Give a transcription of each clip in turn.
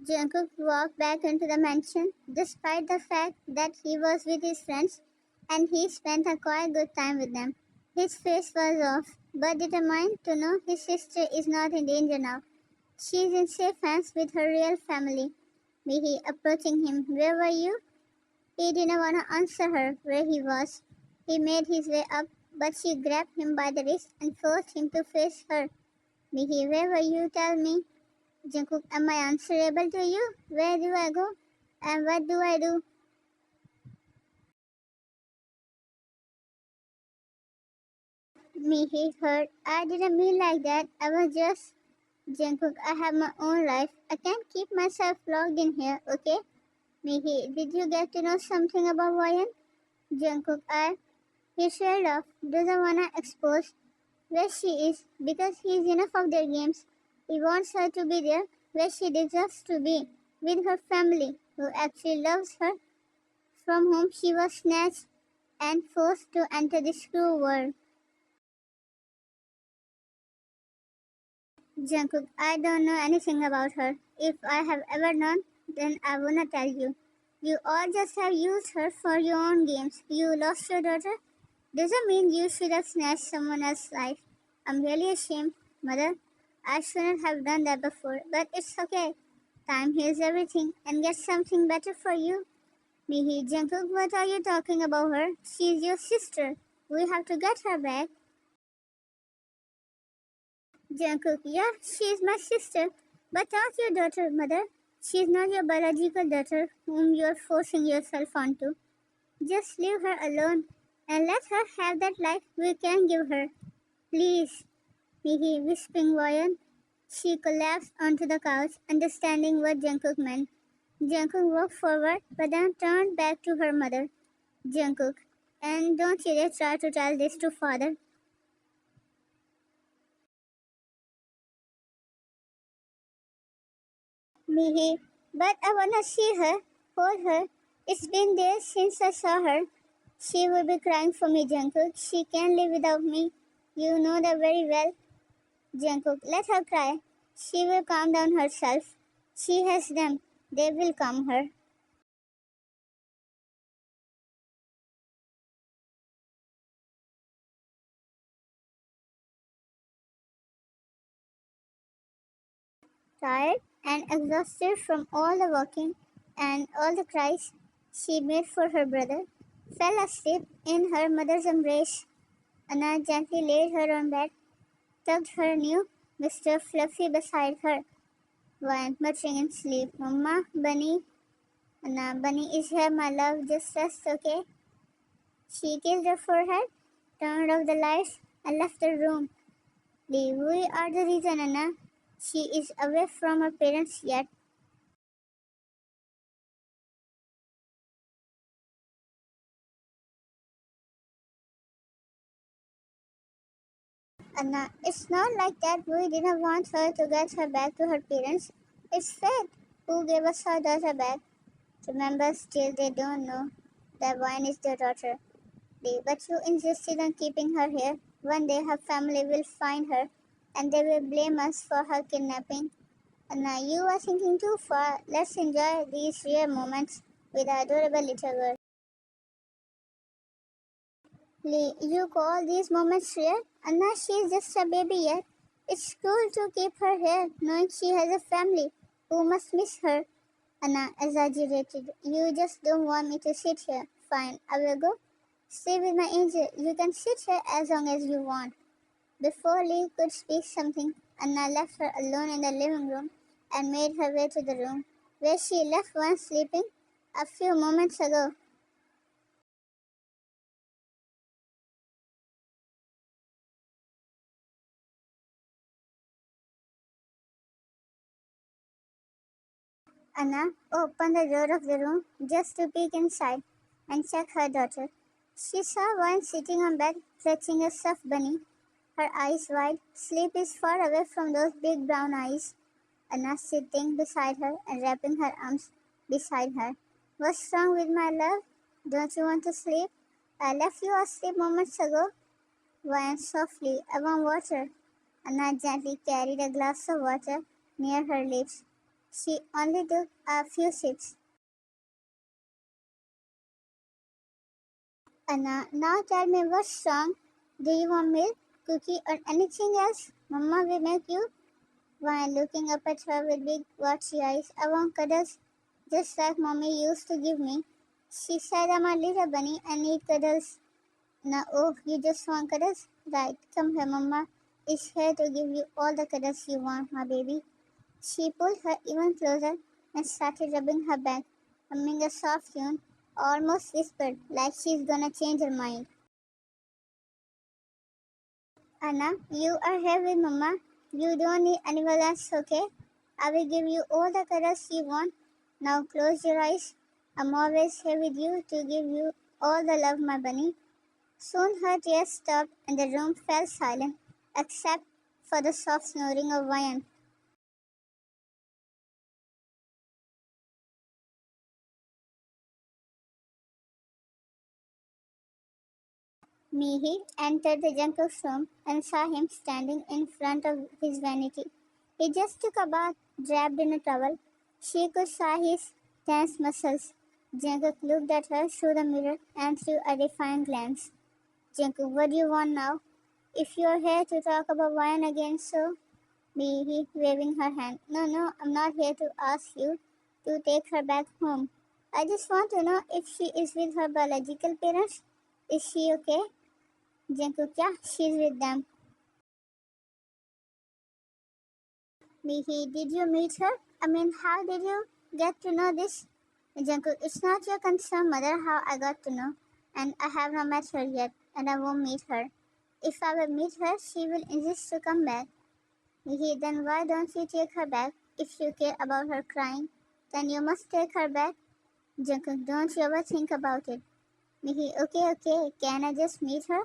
Jungkook walked back into the mansion, despite the fact that he was with his friends and he spent a quite good time with them. His face was off, but determined to know his sister is not in danger now. She is in safe hands with her real family. Mihi approaching him. Where were you? He didn't want to answer her where he was. He made his way up, but she grabbed him by the wrist and forced him to face her. Mihi, where were you? Tell me. Jungkook, am I answerable to you? Where do I go? And what do I do? Mihi hurt. I didn't mean like that. I was just... Jungkook, I have my own life. I can't keep myself locked in here, okay? Mihi, did you get to know something about Ryan? Jungkook, he trailed off, doesn't wanna expose where she is because he's enough of their games. He wants her to be there where she deserves to be, with her family, who actually loves her, from whom she was snatched and forced to enter this cruel world. Jungkook, I don't know anything about her. If I have ever known, then I wanna tell you. You all just have used her for your own games. You lost your daughter. Doesn't mean you should have snatched someone else's life. I'm really ashamed, Mother. I shouldn't have done that before, but it's okay. Time heals everything and gets something better for you. Mihi, Jungkook, what are you talking about her? She's your sister. We have to get her back. Jungkook, yeah, she's my sister, but not your daughter, Mother. She's not your biological daughter whom you're forcing yourself onto. Just leave her alone and let her have that life we can give her. Please, Mihi whispering Ryan. She collapsed onto the couch, understanding what Jungkook meant. Jungkook walked forward, but then turned back to her mother. Jungkook, and don't you dare try to tell this to father. Mihi, but I wanna see her, hold her. It's been days since I saw her. She will be crying for me, Jungkook. She can't live without me. You know that very well. Jungkook, let her cry. She will calm down herself. She has them. They will calm her. Tired and exhausted from all the walking and all the cries she made for her brother, fell asleep in her mother's embrace. Anna gently laid her on bed, tucked her new Mr. Fluffy beside her, while muttering in sleep, Mama, Bunny, Anna, Bunny is here, my love, just rest, okay? She kissed her forehead, turned off the lights, and left the room. We are the reason, Anna. She is away from her parents yet. Anna, it's not like that we didn't want her to get her back to her parents. It's fate who gave us her daughter back. Remember, still they don't know that Vine is their daughter. But you insisted on keeping her here. One day her family will find her and they will blame us for her kidnapping. Anna, you are thinking too far. Let's enjoy these rare moments with our adorable little girl. Lee, you call these moments rare? Anna, she is just a baby yet. It's cruel to keep her here, knowing she has a family who must miss her. Anna exaggerated. You just don't want me to sit here. Fine, I will go. Stay with my angel. You can sit here as long as you want. Before Lee could speak something, Anna left her alone in the living room and made her way to the room where she left one sleeping a few moments ago. Anna opened the door of the room just to peek inside and check her daughter. She saw one sitting on bed clutching a stuffed bunny, her eyes wide. Sleep is far away from those big brown eyes. Anna sitting beside her and wrapping her arms beside her. What's wrong with my love? Don't you want to sleep? I left you asleep moments ago. Why softly, I want water. Anna gently carried a glass of water near her lips. She only took a few sips. Anna, now tell me what's wrong. Do you want milk, cookie, or anything else? Mama will make you. While looking up at her with big watchy eyes, I want cuddles, just like mommy used to give me. She said I'm a little bunny and need cuddles. Now, oh, you just want cuddles? Right, come here, mama is here to give you all the cuddles you want, my baby. She pulled her even closer and started rubbing her back, humming a soft tune, almost whispered, like she's gonna change her mind. Anna, you are here with Mama. You don't need anyone else, okay? I will give you all the colors you want. Now close your eyes. I'm always here with you to give you all the love, my bunny. Soon her tears stopped and the room fell silent, except for the soft snoring of Vian. Mihi entered the Junko's room and saw him standing in front of his vanity. He just took a bath, wrapped in a towel. She could see his tense muscles. Jungkook looked at her through the mirror and threw a defiant glance. Jungkook, what do you want now? If you're here to talk about wine again, so Mihi waving her hand. No, no, I'm not here to ask you to take her back home. I just want to know if she is with her biological parents. Is she okay? Jungkook, yeah, she's with them. Mihi, did you meet her? I mean, how did you get to know this? Jungkook, it's not your concern, mother, how I got to know. And I have not met her yet, and I won't meet her. If I will meet her, she will insist to come back. Mihi, then why don't you take her back? If you care about her crying, then you must take her back. Jungkook, don't you ever think about it. Mihi, okay, okay, can I just meet her?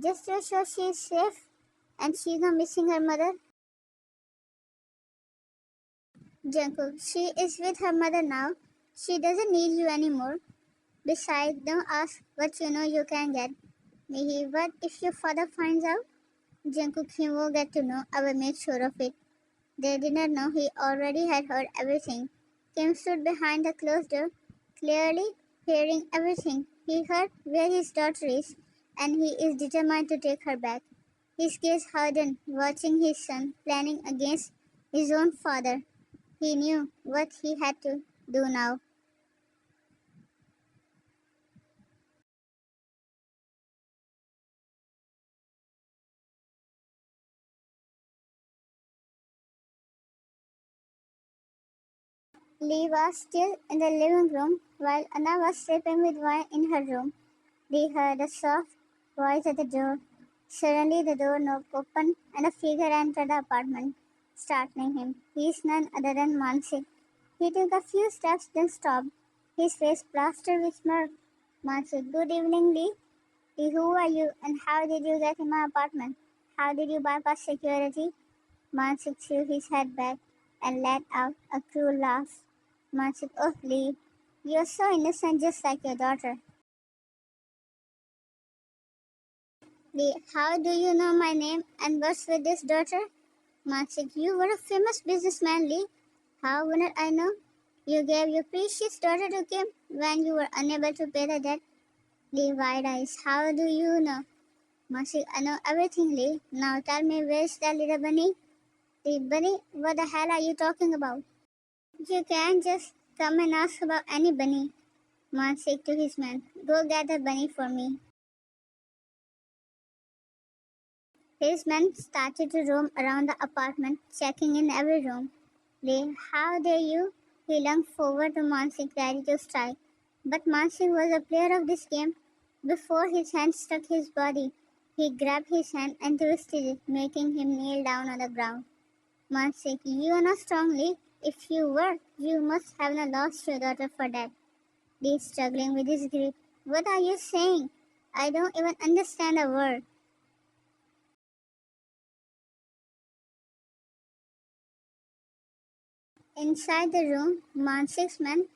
Just to show she is safe and she's not missing her mother. Jungkook, she is with her mother now. She doesn't need you anymore. Besides, don't ask what you know you can get. Mihi, what if your father finds out? Jungkook, he will get to know. I will make sure of it. They did not know he already had heard everything. Kim stood behind the closed door, clearly hearing everything. He heard where his daughter is, and he is determined to take her back. His gaze hardened, watching his son planning against his own father. He knew what he had to do now. Lee was still in the living room while Anna was sleeping with wine in her room. Lee heard a soft voice at the door. Suddenly, the door knob opened and a figure entered the apartment, startling him. He is none other than Mansik. He took a few steps, then stopped, his face plastered with smirk. Mansik, good evening, Lee. Lee, who are you and how did you get in my apartment? How did you bypass security? Mansik threw his head back and let out a cruel laugh. Mansik, oh, Lee, you're so innocent just like your daughter. Lee, how do you know my name and what's with this daughter? Mansik, you were a famous businessman, Lee. How wouldn't I know? You gave your precious daughter to Kim when you were unable to pay the debt. Lee, wide eyes, how do you know? Mansik, I know everything, Lee. Now tell me, where's that little bunny? Lee, bunny, what the hell are you talking about? You can't just come and ask about any bunny. Mansik to his man, go get the bunny for me. His men started to roam around the apartment, checking in every room. Lee, how dare you? He lunged forward to Mansik, ready to strike. But Mansik was a player of this game. Before his hand struck his body, he grabbed his hand and twisted it, making him kneel down on the ground. Mansik, you are not strong, Lee. If you were, you must have not lost your daughter for that. Lee struggling with his grip. What are you saying? I don't even understand a word. Inside the room, Mansik's men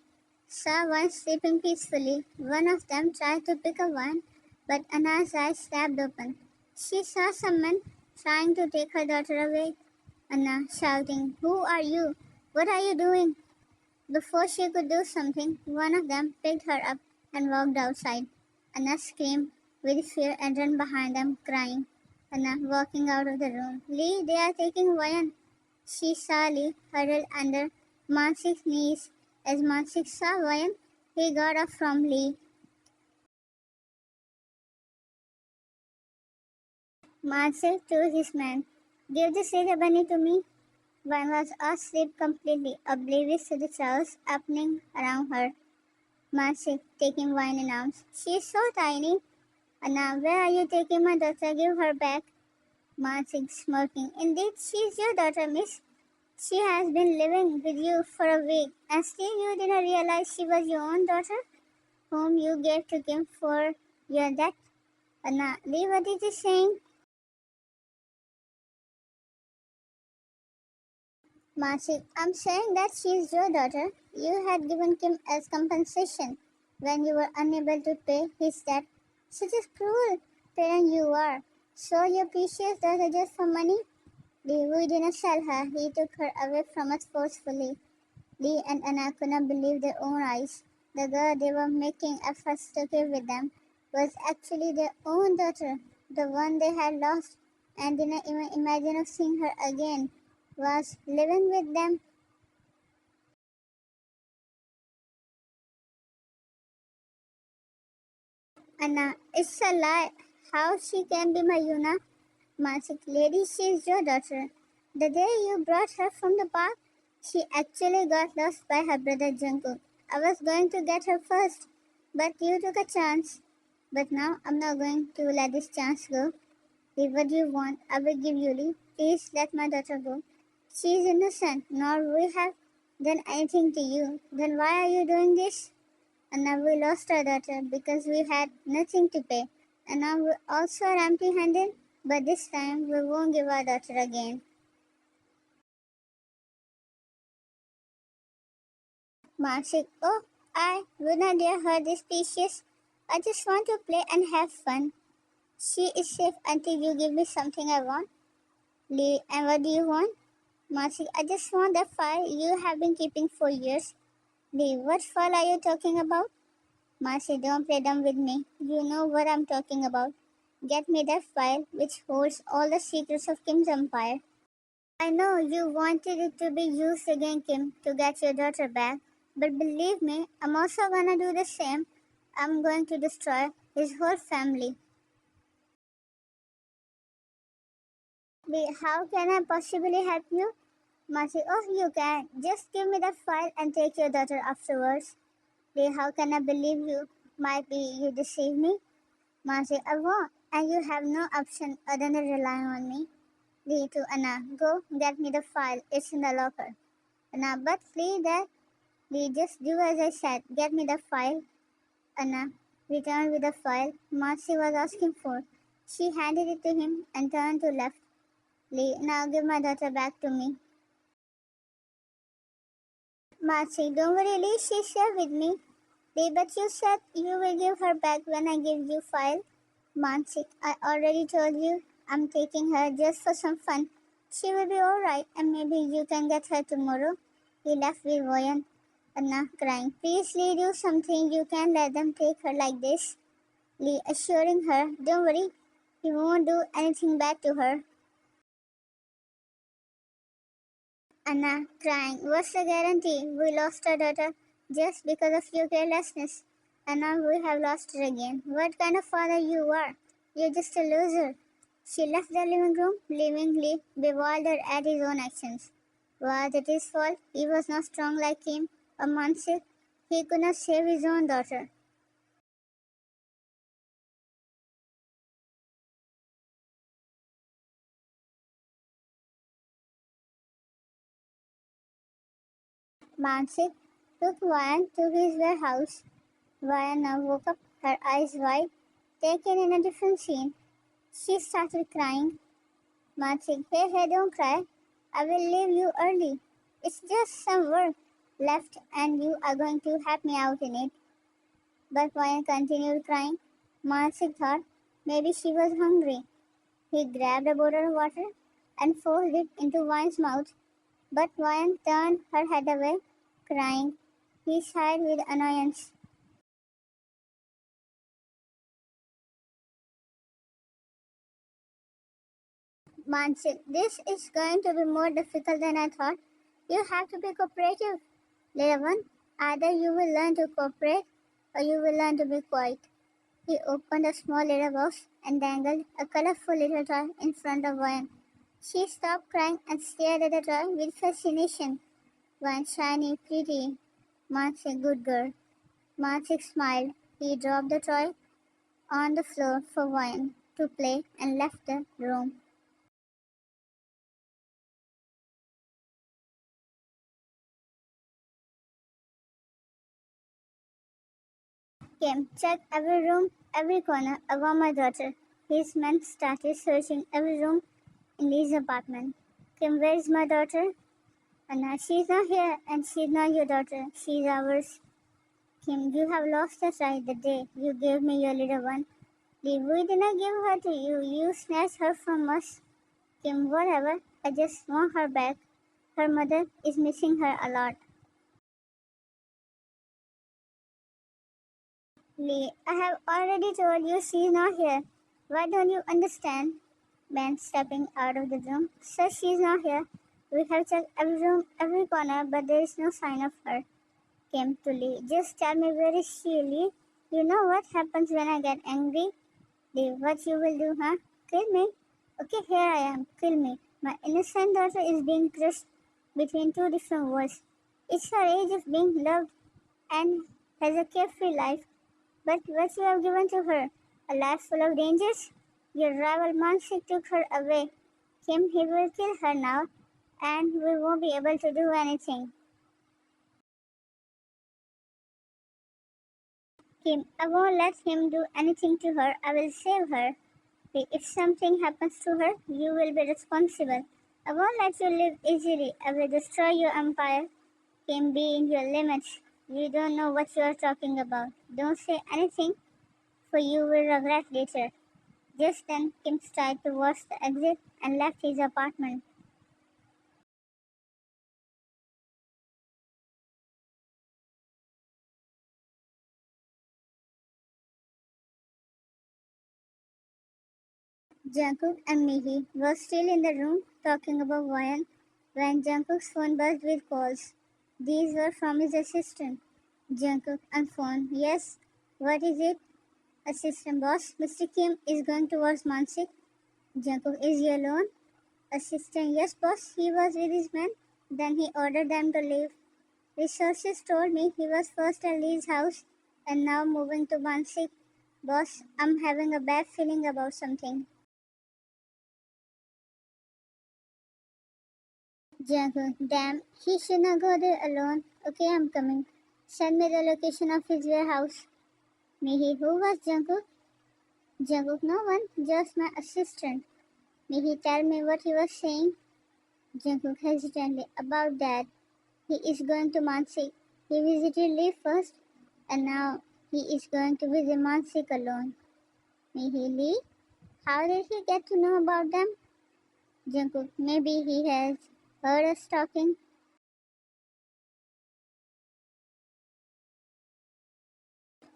saw one sleeping peacefully. One of them tried to pick up one, but Anna's eyes snapped open. She saw some men trying to take her daughter away. Anna shouting, who are you? What are you doing? Before she could do something, one of them picked her up and walked outside. Anna screamed with fear and ran behind them, crying. Anna walking out of the room. Lee, they are taking Vayan. She saw Lee huddled under Mansik's knees. As Mansik saw Vayan, he got up from Lee. Mansik to his men. Give this little bunny to me. Vayan was asleep completely, oblivious to the chaos happening around her. Mansik taking Vayan in arms. She is so tiny. Anna, where are you taking my daughter? Give her back. Mansik smirking. Indeed, she is your daughter, miss. She has been living with you for a week, and still you didn't realize she was your own daughter, whom you gave to Kim for your death. Anna, Lee, what is he saying? Mansik, I'm saying that she is your daughter. You had given Kim as compensation when you were unable to pay his debt. Such a cruel parent you are. So your precious daughter just for money? Lee, we didn't sell her. He took her away from us forcefully. Lee and Anna could not believe their own eyes. The girl they were making efforts to keep with them was actually their own daughter, the one they had lost and didn't even imagine of seeing her again, was living with them. Anna, it's a lie. How she can be Mayuna? Mansik, lady, she is your daughter. The day you brought her from the park, she actually got lost by her brother Jungkook. I was going to get her first, but you took a chance. But now I'm not going to let this chance go. If what you want, I will give you Lee. Please let my daughter go. She is innocent, nor we have done anything to you. Then why are you doing this? And now we lost our daughter because we had nothing to pay. And now we also are empty handed. But this time we won't give our daughter again. Marshik, oh, I would not dare hurt this species. I just want to play and have fun. She is safe until you give me something I want. Lee, and what do you want? Marshik, I just want that file you have been keeping for years. Lee, what file are you talking about? Marcy, don't play dumb with me. You know what I'm talking about. Get me that file which holds all the secrets of Kim's empire. I know you wanted it to be used against Kim to get your daughter back, but believe me, I'm also gonna do the same. I'm going to destroy his whole family. Wait, how can I possibly help you? Marcy, oh, you can. Just give me the file and take your daughter afterwards. Wait, how can I believe you? Might be you deceive me. Marcy, I won't, and you have no option other than relying on me. Lee to Anna, go get me the file. It's in the locker. Anna, but Lee, that Lee, just do as I said. Get me the file. Anna returned with the file Marcy was asking for. She handed it to him and turned to left. Lee, now give my daughter back to me. Marcy, don't worry, Lee, she's here with me. Lee, but you said you will give her back when I give you file. Mansik, I already told you I'm taking her just for some fun. She will be alright and maybe you can get her tomorrow. He left with Voyan. Anna crying. Please Lee, do something. You can't let them take her like this. Lee assuring her, don't worry, he won't do anything bad to her. Anna crying. What's the guarantee? We lost our daughter just because of your carelessness. And now we have lost her again. What kind of father you are? You're just a loser. She left the living room, leaving Lee bewildered at his own actions. Was it his fault? He was not strong like him, a monster. He could not save his own daughter. Mansik took Vayan to his warehouse. Vayan now woke up, her eyes wide, taken in a different scene. She started crying. Mansik, hey, hey, don't cry. I will leave you early. It's just some work left and you are going to help me out in it. But Vayan continued crying. Mansik thought maybe she was hungry. He grabbed a bottle of water and forced it into Vayan's mouth. But Ryan turned her head away, crying. He sighed with annoyance. Mansik, this is going to be more difficult than I thought. You have to be cooperative, little one. Either you will learn to cooperate or you will learn to be quiet. He opened a small little box and dangled a colorful little toy in front of Ryan. She stopped crying and stared at the toy with fascination. One shiny, pretty. Mansik, good girl. Mansik smiled. He dropped the toy on the floor for Ryan to play and left the room. Kim checked every room, every corner about my daughter. His men started searching every room in Lee's apartment. Kim, where is my daughter? Anna, she's not here and she's not your daughter. She's ours. Kim, you have lost us right the day you gave me your little one. Lee, we did not give her to you. You snatched her from us. Kim, whatever. I just want her back. Her mother is missing her a lot. Lee, I have already told you she's not here. Why don't you understand? Man stepping out of the room. Sir, she's not here. We have checked every room, every corner, but there is no sign of her. Came to Lee. Just tell me where is she, Lee? You know what happens when I get angry? Lee, what you will do, huh? Kill me? Okay, here I am. Kill me. My innocent daughter is being crushed between two different worlds. It's her age of being loved and has a carefree life. But what you have given to her? A life full of dangers? Your rival Mansik took her away. Kim, he will kill her now, and we won't be able to do anything. Kim, I won't let him do anything to her. I will save her. If something happens to her, you will be responsible. I won't let you live easily. I will destroy your empire. Kim, be in your limits. You don't know what you are talking about. Don't say anything, for you will regret later. Just then, Kim started towards the exit and left his apartment. Jungkook and Mihi were still in the room talking about Ryan when Jungkook's phone buzzed with calls. These were from his assistant. Jungkook on phone. Yes, what is it? Assistant boss, Mr. Kim is going towards Mansik. Jungkook, is he alone? Assistant, yes boss, he was with his men. Then he ordered them to leave. Resources told me he was first at Lee's house and now moving to Mansik. Boss, I'm having a bad feeling about something. Jago, damn, he should not go there alone. Okay, I'm coming. Send me the location of his warehouse. Mihi, who was Jungkook? Jungkook, no one, just my assistant. Mihi, tell me what he was saying. Jungkook hesitantly, about that. He is going to Mansik. He visited Lee first, and now he is going to visit Mansik alone. Mihi, Lee? How did he get to know about them? Jungkook, maybe he has heard us talking.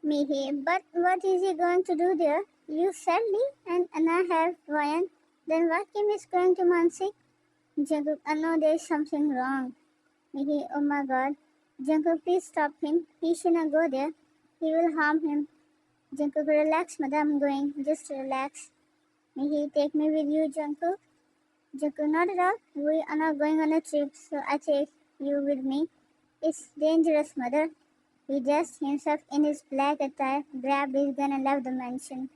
Mihi, but what is he going to do there? You said Lee and Anna have Ryan. Then what Kim is going to Mansik? Jungkook, I know there is something wrong. Mihi, oh my god. Jungkook, please stop him. He should not go there. He will harm him. Jungkook, relax, madam. I'm going. Just relax. Mihi, take me with you, Jungkook. Jungkook, not at all. We are not going on a trip, so I take you with me. It's dangerous, mother. He dressed himself in his black attire, grabbed his gun, and left the mansion.